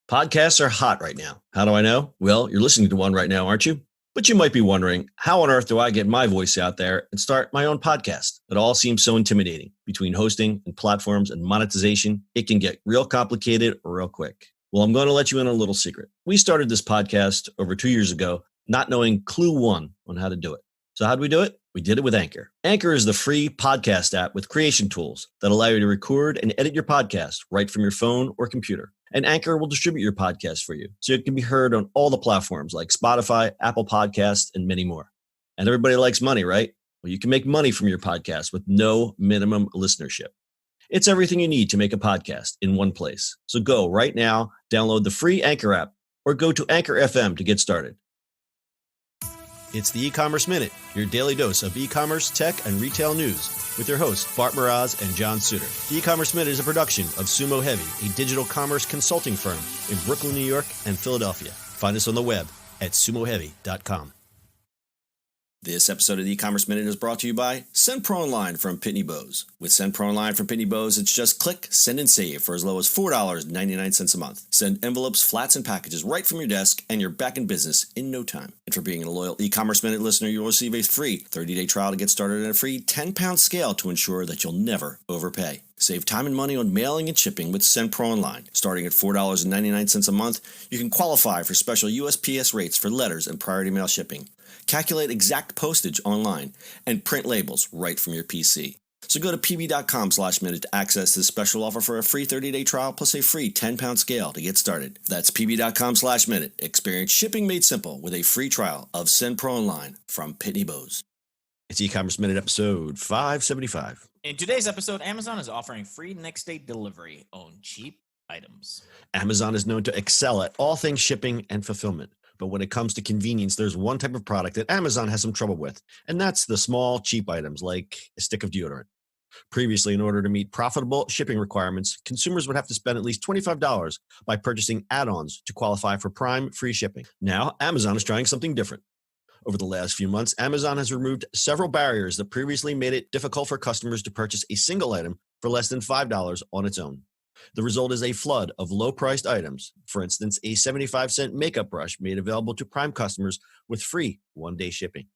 Podcasts are hot right now. How do I know? Well, you're listening to one right now, aren't you? But you might be wondering, how on earth do I get my voice out there and start my own podcast? It all seems so intimidating. Between hosting and platforms and monetization, it can get real complicated real quick. Well, I'm going to let you in on a little secret. We started this podcast over 2 years ago, not knowing clue one on how to do it. So how do we do it? We did it with Anchor. Anchor is the free podcast app with creation tools that allow you to record and edit your podcast right from your phone or computer. And Anchor will distribute your podcast for you, so it can be heard on all the platforms like Spotify, Apple Podcasts, and many more. And everybody likes money, right? Well, you can make money from your podcast with no minimum listenership. It's everything you need to make a podcast in one place. So go right now, download the free Anchor app, or go to Anchor FM to get started. It's the E-Commerce Minute, your daily dose of e-commerce, tech, and retail news with your hosts, Bart Mroz and John Suter. The E-Commerce Minute is a production of Sumo Heavy, a digital commerce consulting firm in Brooklyn, New York, and Philadelphia. Find us on the web at sumoheavy.com. This episode of the E-Commerce Minute is brought to you by SendPro Online from Pitney Bowes. With SendPro Online from Pitney Bowes, it's just click, send, and save for as low as $4.99 a month. Send envelopes, flats, and packages right from your desk, and you're back in business in no time. And for being a loyal E-Commerce Minute listener, you'll receive a free 30-day trial to get started and a free 10-pound scale to ensure that you'll never overpay. Save time and money on mailing and shipping with SendPro Online. Starting at $4.99 a month, you can qualify for special USPS rates for letters and priority mail shipping. Calculate exact postage online, and print labels right from your PC. So go to pb.com/minute to access this special offer for a free 30-day trial plus a free 10-pound scale to get started. That's pb.com/minute. Experience shipping made simple with a free trial of SendPro Online from Pitney Bowes. It's E-Commerce Minute episode 575. In today's episode, Amazon is offering free next-day delivery on cheap items. Amazon is known to excel at all things shipping and fulfillment. But when it comes to convenience, there's one type of product that Amazon has some trouble with, and that's the small, cheap items like a stick of deodorant. Previously, in order to meet profitable shipping requirements, consumers would have to spend at least $25 by purchasing add-ons to qualify for Prime free shipping. Now, Amazon is trying something different. Over the last few months, Amazon has removed several barriers that previously made it difficult for customers to purchase a single item for less than $5 on its own. The result is a flood of low-priced items. For instance, a 75-cent makeup brush made available to Prime customers with free one-day shipping.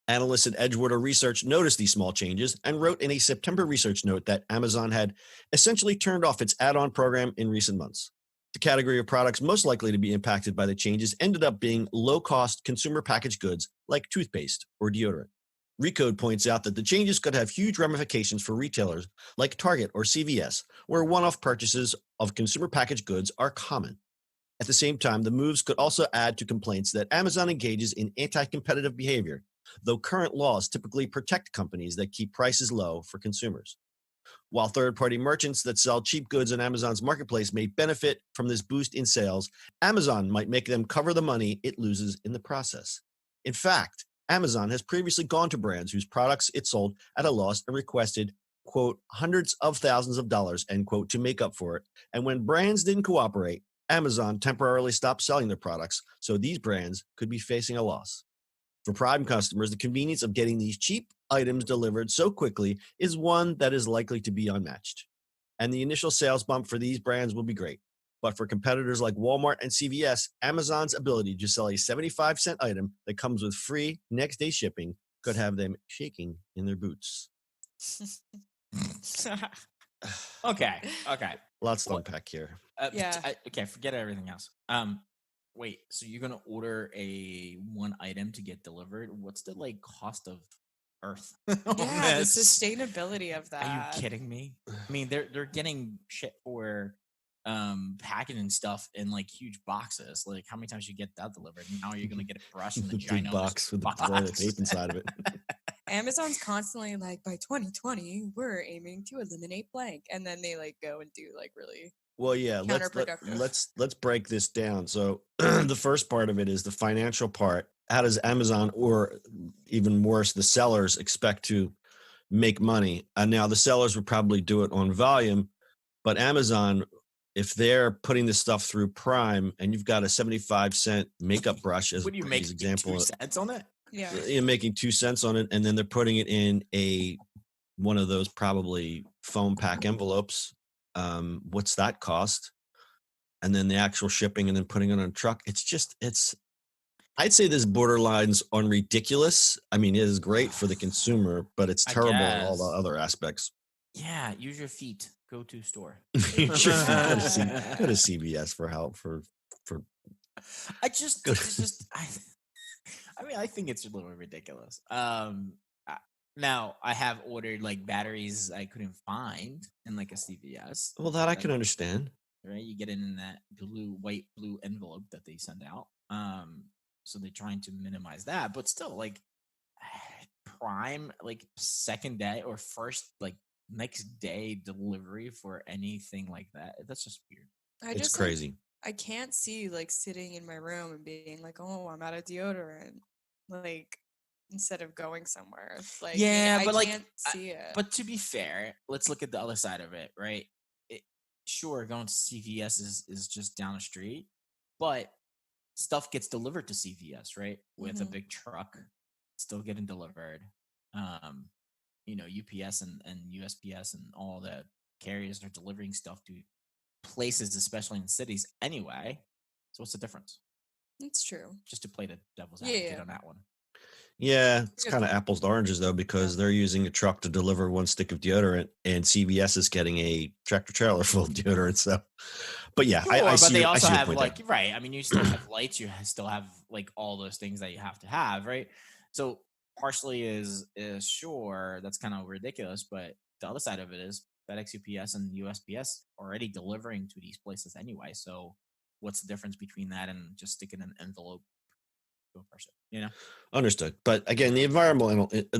Analysts at Edgewater Research noticed these small changes and wrote in a September research note that Amazon had essentially turned off its add-on program in recent months. The category of products most likely to be impacted by the changes ended up being low-cost consumer packaged goods like toothpaste or deodorant. Recode points out that the changes could have huge ramifications for retailers like Target or CVS, where one-off purchases of consumer packaged goods are common. At the same time, the moves could also add to complaints that Amazon engages in anti-competitive behavior, though current laws typically protect companies that keep prices low for consumers. While third-party merchants that sell cheap goods on Amazon's marketplace may benefit from this boost in sales, Amazon might make them cover the money it loses in the process. In fact, Amazon has previously gone to brands whose products it sold at a loss and requested, quote, hundreds of thousands of dollars, end quote, to make up for it. And when brands didn't cooperate, Amazon temporarily stopped selling their products, so these brands could be facing a loss. For Prime customers, the convenience of getting these cheap items delivered so quickly is one that is likely to be unmatched. And the initial sales bump for these brands will be great. But for competitors like Walmart and CVS, Amazon's ability to sell a 75-cent item that comes with free next-day shipping could have them shaking in their boots. Okay. Lots to unpack here. Okay, forget everything else. Wait, so you're gonna order a one item to get delivered? What's the cost of Earth? Yeah, the sustainability of that. Are you kidding me? I mean, they're getting shit for packaging stuff in huge boxes. Like, how many times you get that delivered? Now you're gonna get a brush in the big box with the toilet paper inside of it. Amazon's constantly like, by 2020 we're aiming to eliminate blank, and then they go and do really well, yeah, let's break this down. So the first part of it is the financial part. How does Amazon, or even worse, the sellers, expect to make money? And now the sellers would probably do it on volume, but Amazon, if they're putting this stuff through Prime and you've got a 75-cent makeup brush as an example, 2 cents on it? Yeah. You're making 2 cents on it, and then they're putting it in one of those probably foam pack envelopes. What's that cost? and then the actual shipping and then putting it on a truck. I'd say this borderlines on ridiculous. I mean, it is great for the consumer, but it's I terrible in all the guess. other aspects. Yeah, use your feet. Go to store. Use your feet. Go to CVS for help for It's just I mean, I think it's a little ridiculous. Now I have ordered like batteries I couldn't find in like a CVS. well, that I can understand. Right, you get it in that white blue envelope that they send out. So they're trying to minimize that, but still, like Prime, like second day or first, like next day delivery for anything like that. That's just weird. I It's just like, crazy. I can't see like sitting in my room and being like, oh, I'm out of deodorant. Like instead of going somewhere. Like Yeah, I but like, can't see it. but to be fair, let's look at the other side of it, right? Sure, going to CVS is just down the street, but stuff gets delivered to CVS, right? With a Mhm. big truck, still getting delivered. UPS and USPS and all the carriers are delivering stuff to places, especially in cities anyway. So what's the difference? It's true. Just to play the devil's Yeah, advocate yeah. on that one. Yeah, it's Good kind of point. apples to oranges though, because they're using a truck to deliver one stick of deodorant, and CVS is getting a tractor trailer full of deodorant. So, but yeah, I Sure, but see they your, I also see your have point like right. I mean, you still have lights. You still have like all those things that you have to have, right? So partially is sure that's kind of ridiculous, but the other side of it is FedEx, UPS, and USPS already delivering to these places anyway. So what's the difference between that and just sticking an envelope to a person? Understood. But again, the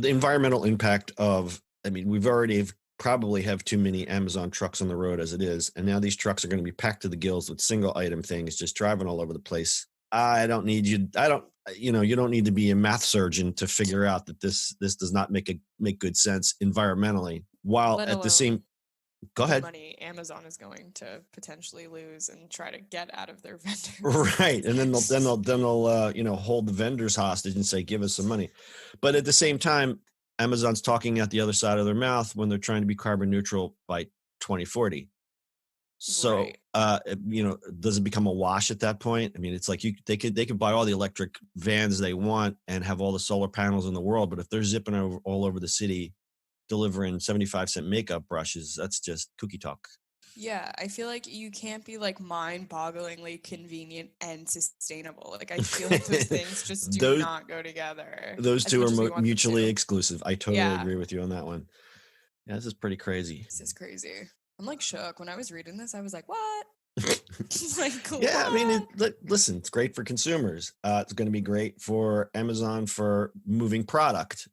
environmental impact of, I mean, we've already probably have too many Amazon trucks on the road as it is, and now these trucks are going to be packed to the gills with single item things, just driving all over the place. I don't need you. I don't. You don't need to be a math surgeon to figure out that this does not make good sense environmentally. While Let at the alone same, go the ahead. money Amazon is going to potentially lose and try to get out of their vendors. Right, and then they'll hold the vendors hostage and say, "Give us some money," but at the same time, Amazon's talking out the other side of their mouth when they're trying to be carbon neutral by 2040. So, Right. does it become a wash at that point? I mean, it's like they could buy all the electric vans they want and have all the solar panels in the world, but if they're zipping all over the city delivering 75-cent makeup brushes, that's just kooky talk. Yeah, I feel like you can't be like mind-bogglingly convenient and sustainable. Like I feel like those things just do Those not go together. those as two much as we are want them mutually to. exclusive. I totally Yeah. agree with you on that one. Yeah, this is pretty crazy. This is crazy. I'm like shook. When I was reading this, I was like, what? Like, Yeah, I mean, what? listen, it's great for consumers. It's going to be great for Amazon for moving product,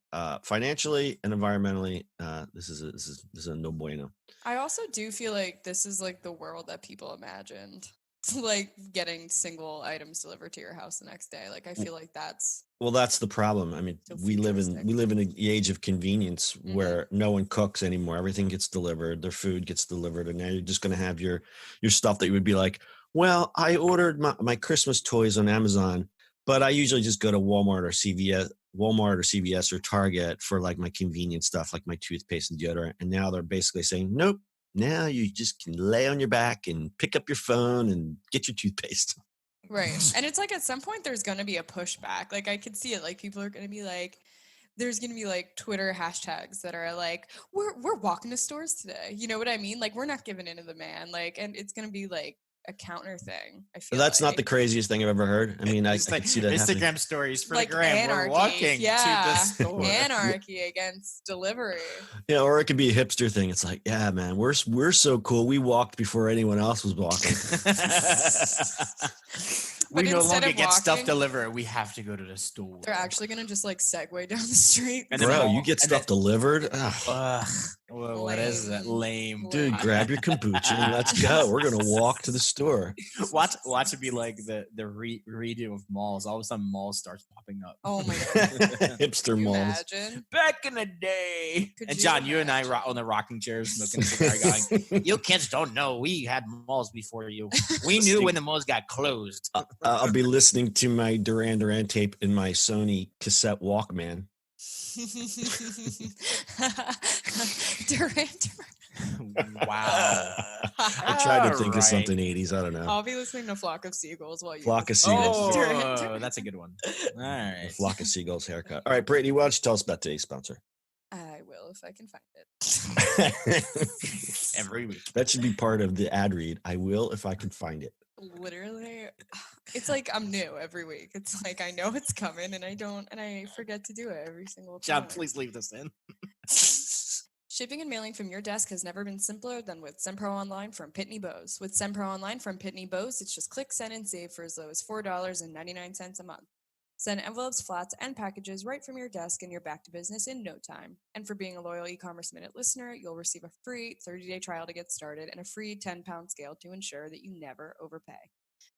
financially and environmentally. This is a no bueno. I also do feel like this is like the world that people imagined. Like getting single items delivered to your house the next day. Like I feel like that's Well, that's the problem. I mean, so we live futuristic. in an age of convenience where no one cooks anymore. Everything gets delivered. Their food gets delivered, and now you're just going to have your stuff that you would be like, well, I ordered my Christmas toys on Amazon, but I usually just go to Walmart or CVS or Target for like my convenient stuff, like my toothpaste and deodorant. And now they're basically saying, nope. Now you just can lay on your back and pick up your phone and get your toothpaste. Right. And it's like at some point there's going to be a pushback. Like I could see it. Like people are going to be like, there's going to be like Twitter hashtags that are like, we're walking to stores today. You know what I mean? Like we're not giving in to the man. Like, and it's going to be like a counter thing. I feel That's not like. the craziest thing I've ever heard. I mean, I It's can like see that happening. Instagram stories for Like the gram. anarchy. We're walking Yeah. to the store. Anarchy against delivery. Yeah, or it could be a hipster thing. It's like, yeah, man, we're so cool. We walked before anyone else was walking. We But no instead longer of get stuff walking- delivered. We have to go to the store. They're actually going to just like segue down the street. And then Bro, all- you get and stuff then- delivered? Ugh. Ugh, what is that? Lame. Dude, grab your kombucha and let's go. We're gonna walk to the store. Watch it be like the redo of malls. All of a sudden, malls starts popping up. Oh my god. Hipster Can you malls. imagine? Back in the day. Could And you John, you and I imagine? on the rocking chairs smoking a cigar, going, "You kids don't know. We had malls before you. We knew when the malls got closed." I'll be listening to my Duran Duran tape in my Sony cassette Walkman. Durant. Wow. I tried to think of Alright. something 80s. I don't know. I'll be listening to Flock of Seagulls while you. Flock of listen to Seagulls. it. Oh, that's a good one. All A right. flock of seagulls haircut. All right, Brittany, why don't you tell us about today's sponsor? I will if I can find it. Every week. That should be part of the ad read. I will if I can find it. Literally, it's like I'm new every week. It's like I know it's coming and I forget to do it every single time. John, please leave this in. Shipping and mailing from your desk has never been simpler than with SendPro Online from Pitney Bowes. With SendPro Online from Pitney Bowes, it's just click, send, and save for as low as $4.99 a month. Send envelopes, flats, and packages right from your desk and you're back to business in no time. And for being a loyal e-commerce minute listener, you'll receive a free 30-day trial to get started and a free 10-pound scale to ensure that you never overpay.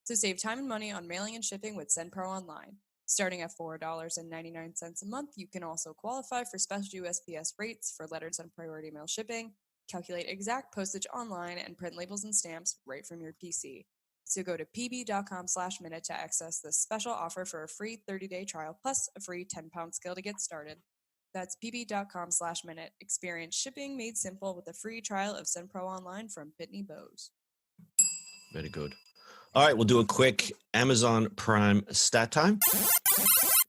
So save time and money on mailing and shipping with SendPro Online. Starting at $4.99 a month, you can also qualify for special USPS rates for letters and priority mail shipping, calculate exact postage online, and print labels and stamps right from your PC. So go to pb.com/minute to access this special offer for a free 30-day trial plus a free 10-pound scale to get started. That's pb.com/minute. Experience shipping made simple with a free trial of SendPro Online from Pitney Bowes. Very good. All right, we'll do a quick Amazon Prime stat time.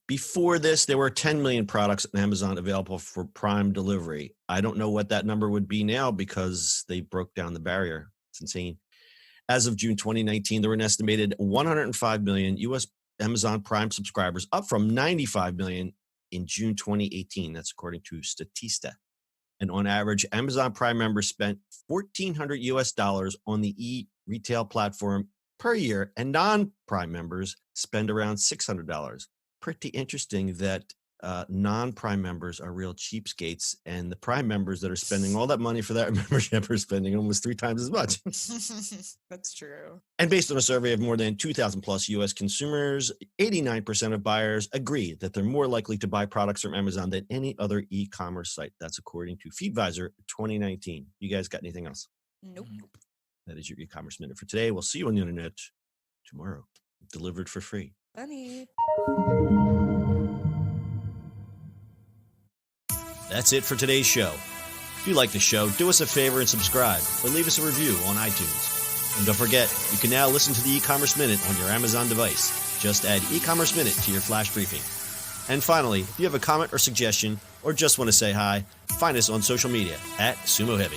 Before this, there were 10 million products on Amazon available for Prime delivery. I don't know what that number would be now because they broke down the barrier. It's insane. As of June 2019, there were an estimated 105 million U.S. Amazon Prime subscribers, up from 95 million in June 2018. That's according to Statista. And on average, Amazon Prime members spent $1,400 US on the e-retail platform per year, and non-Prime members spend around $600. Pretty interesting that non-Prime members are real cheapskates, and the Prime members that are spending all that money for that membership are spending almost 3 times as much. That's true. And based on a survey of more than 2,000 plus U.S. consumers, 89% of buyers agree that they're more likely to buy products from Amazon than any other e-commerce site. That's according to Feedvisor 2019. You guys got anything else? Nope. That is your e-commerce minute for today. We'll see you on the internet tomorrow, delivered for free. Funny. That's it for today's show. If you like the show, do us a favor and subscribe or leave us a review on iTunes. And don't forget, you can now listen to the e-commerce minute on your Amazon device. Just add e-commerce minute to your flash briefing. And finally, if you have a comment or suggestion or just want to say hi, find us on social media at Sumo Heavy.